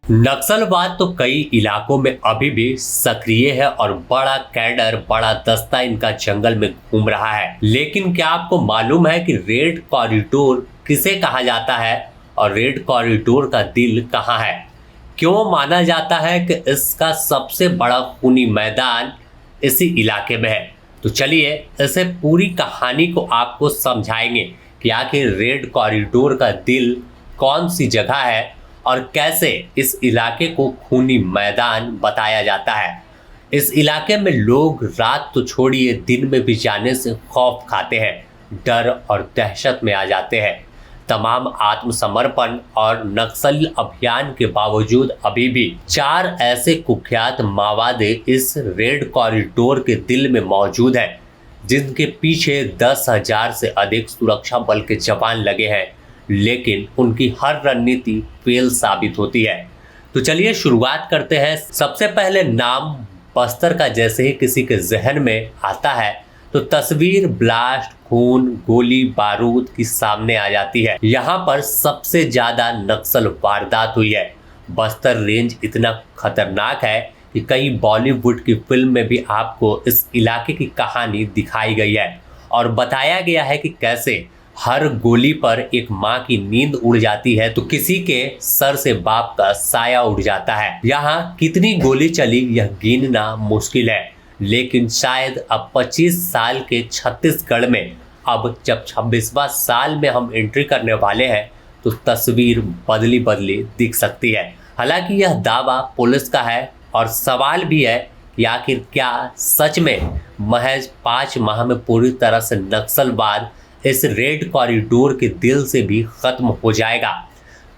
नक्सलवाद तो कई इलाकों में अभी भी सक्रिय है और बड़ा कैडर, बड़ा दस्ता इनका जंगल में घूम रहा है। लेकिन क्या आपको मालूम है कि रेड कॉरिडोर किसे कहा जाता है और रेड कॉरिडोर का दिल कहाँ है? क्यों माना जाता है कि इसका सबसे बड़ा खूनी मैदान इसी इलाके में है? तो चलिए इसे पूरी कहानी को आपको समझाएंगे कि आखिर रेड कॉरिडोर का दिल कौन सी जगह है और कैसे इस इलाके को खूनी मैदान बताया जाता है। इस इलाके में लोग रात तो छोड़िए दिन में भी जाने से खौफ खाते हैं, डर और दहशत में आ जाते हैं। तमाम आत्मसमर्पण और नक्सल अभियान के बावजूद अभी भी 4 ऐसे कुख्यात माओवादी इस रेड कॉरिडोर के दिल में मौजूद हैं, जिनके पीछे 10,000 से अधिक सुरक्षा बल के जवान लगे हैं, लेकिन उनकी हर रणनीति फेल साबित होती है। तो चलिए शुरुआत करते हैं। सबसे पहले नाम बस्तर का जैसे ही किसी के जहन में आता है तो तस्वीर ब्लास्ट, खून, गोली बारूद की सामने आ जाती है। यहाँ पर सबसे ज्यादा नक्सल वारदात हुई है। बस्तर रेंज इतना खतरनाक है कि कई बॉलीवुड की फिल्म में भी आपको इस इलाके की कहानी दिखाई गई है और बताया गया है कि कैसे हर गोली पर एक माँ की नींद उड़ जाती है तो किसी के सर से बाप का साया उड़ जाता है। यहाँ कितनी गोली चली यह गिनना मुश्किल है, लेकिन शायद अब 25 साल के छत्तीसगढ़ में अब जब 26वां साल में हम एंट्री करने वाले हैं तो तस्वीर बदली बदली दिख सकती है। हालांकि यह दावा पुलिस का है और सवाल भी है कि आखिर क्या सच में महज 5 माह में पूरी तरह से नक्सलवाद इस रेड कॉरिडोर के दिल से भी खत्म हो जाएगा।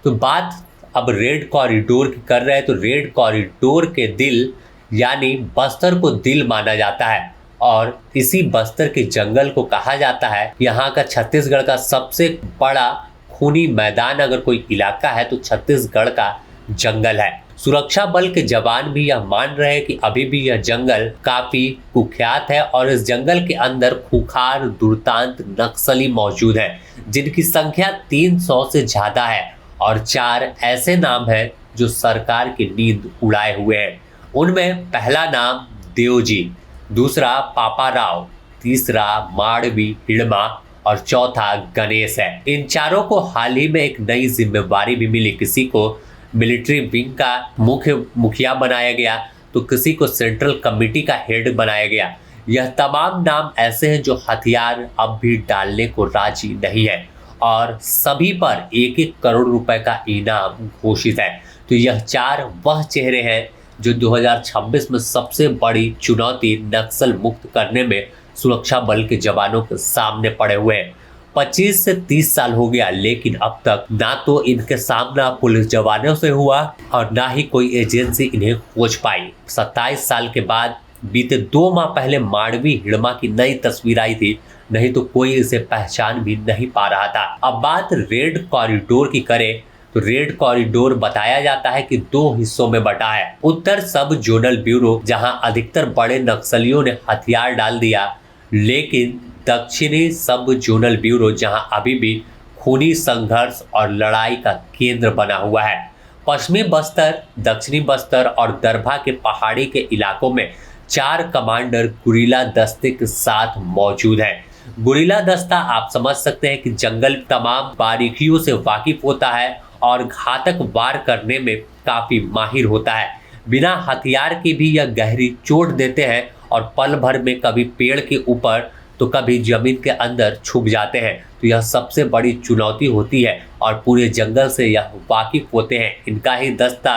तो बात अब रेड कॉरिडोर की कर रहे हैं तो रेड कॉरिडोर के दिल यानी बस्तर को दिल माना जाता है और इसी बस्तर के जंगल को कहा जाता है यहाँ का छत्तीसगढ़ का सबसे बड़ा खूनी मैदान अगर कोई इलाका है तो छत्तीसगढ़ का जंगल है। सुरक्षा बल के जवान भी यह मान रहे हैं कि अभी भी यह जंगल काफी कुख्यात है और इस जंगल के अंदर खूंखार दुर्दांत नक्सली मौजूद हैं, जिनकी संख्या 300 से ज्यादा है और 4 ऐसे नाम हैं जो सरकार की नींद उड़ाए हुए हैं। उनमें पहला नाम देवजी, दूसरा पापा राव, तीसरा माड़वी हिड़मा और चौथा गणेश है। इन चारों को हाल ही में एक नई जिम्मेवारी भी मिली। किसी को मिलिट्री विंग का मुखिया बनाया गया तो किसी को सेंट्रल कमेटी का हेड बनाया गया। यह तमाम नाम ऐसे हैं जो हथियार अब भी डालने को राजी नहीं है और सभी पर 1-1 करोड़ रुपए का इनाम घोषित है। तो यह 4 वह चेहरे हैं जो 2026 में सबसे बड़ी चुनौती नक्सल मुक्त करने में सुरक्षा बल के जवानों के सामने पड़े हुए हैं। 25 से 30 साल हो गया, लेकिन अब तक ना तो इनके सामना पुलिस जवानों से हुआ और ना ही कोई एजेंसी इन्हें खोज पाई। 27 साल के बाद बीते 2 माह पहले माड़वी हिड़मा की नई तस्वीर आई थी, नहीं तो कोई इसे पहचान भी नहीं पा रहा था। अब बात रेड कॉरिडोर की करें तो रेड कॉरिडोर बताया जाता है कि 2 हिस्सों में बटा है। उत्तर सब जोनल ब्यूरो जहां अधिकतर बड़े नक्सलियों ने हथियार डाल दिया, लेकिन दक्षिणी सब जोनल ब्यूरो जहां अभी भी खूनी संघर्ष और लड़ाई का केंद्र बना हुआ है। पश्चिमी बस्तर, दक्षिणी बस्तर और दरभा के पहाड़ी के इलाकों में 4 कमांडर गुरिल्ला दस्ते के साथ मौजूद हैं। गुरिल्ला दस्ता आप समझ सकते हैं कि जंगल तमाम बारीकियों से वाकिफ होता है और घातक वार करने में काफी माहिर होता है। बिना हथियार के भी यह गहरी चोट देते हैं और पल भर में कभी पेड़ के ऊपर तो कभी जमीन के अंदर छुप जाते हैं। तो यह सबसे बड़ी चुनौती होती है और पूरे जंगल से यह वाकिफ होते हैं। इनका ही दस्ता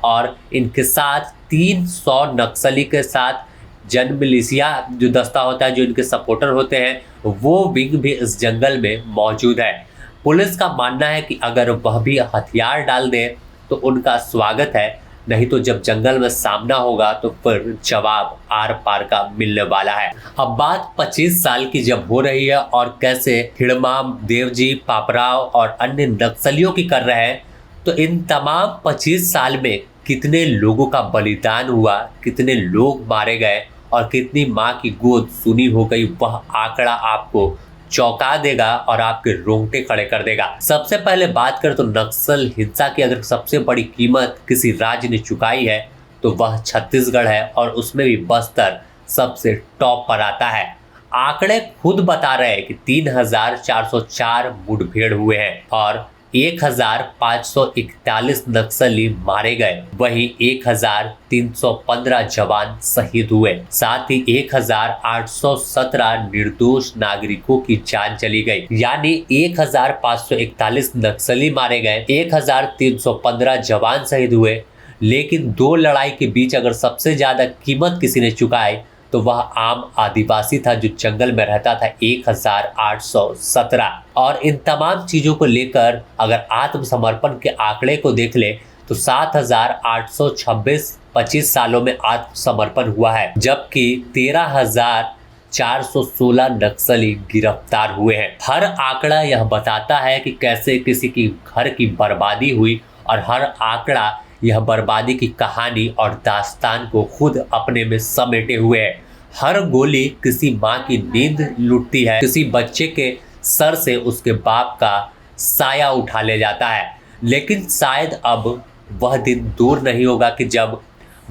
और इनके साथ 300 नक्सली के साथ जन मिलिशिया जो दस्ता होता है, जो इनके सपोर्टर होते हैं, वो विंग भी इस जंगल में मौजूद है। पुलिस का मानना है कि अगर वह भी हथियार डाल दे तो उनका स्वागत है, नहीं तो जब जंगल में सामना होगा तो फिर जवाब आर पार का मिलने वाला है। अब बात 25 साल की जब हो रही है और कैसे हिड़मा, देवजी, पापराव और अन्य नक्सलियों की कर रहे हैं, तो इन तमाम 25 साल में कितने लोगों का बलिदान हुआ, कितने लोग मारे गए और कितनी माँ की गोद सुनी हो गई, वह आंकड़ा आपको चौंका देगा और आपके रोंगटे खड़े कर देगा। सबसे पहले बात करें तो नक्सल हिंसा की अगर सबसे बड़ी कीमत किसी राज्य ने चुकाई है तो वह छत्तीसगढ़ है और उसमें भी बस्तर सबसे टॉप पर आता है। आंकड़े खुद बता रहे हैं कि 3,404 मुठभेड़ हुए हैं और 1,541 नक्सली मारे गए, वहीं 1,315 जवान शहीद हुए। साथ ही 1,817 निर्दोष नागरिकों की जान चली गई, यानी 1,541 नक्सली मारे गए, 1,315 जवान शहीद हुए। लेकिन दो लड़ाई के बीच अगर सबसे ज्यादा कीमत किसी ने चुकाई तो वह आम आदिवासी था जो जंगल में रहता था, 1,817। और इन तमाम चीजों को लेकर अगर आत्मसमर्पण के आंकड़े को देख ले तो 7,826 25 सालों में आत्मसमर्पण हुआ है, जबकि 13,416 नक्सली गिरफ्तार हुए हैं। हर आंकड़ा यह बताता है कि कैसे किसी की घर की बर्बादी हुई और हर आंकड़ा यह बर्बादी की कहानी और दास्तान को खुद अपने में समेटे हुए है। हर गोली किसी माँ की नींद लूटती है, किसी बच्चे के सर से उसके बाप का साया उठा ले जाता है। लेकिन शायद अब वह दिन दूर नहीं होगा कि जब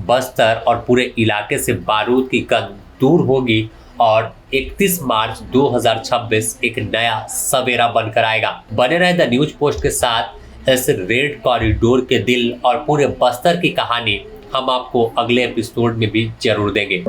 बस्तर और पूरे इलाके से बारूद की गंध दूर होगी और 31 मार्च 2026 एक नया सवेरा बनकर आएगा। बने रहे द न्यूज पोस्ट के साथ। इस रेड कॉरिडोर के दिल और पूरे बस्तर की कहानी हम आपको अगले एपिसोड में भी जरूर देंगे।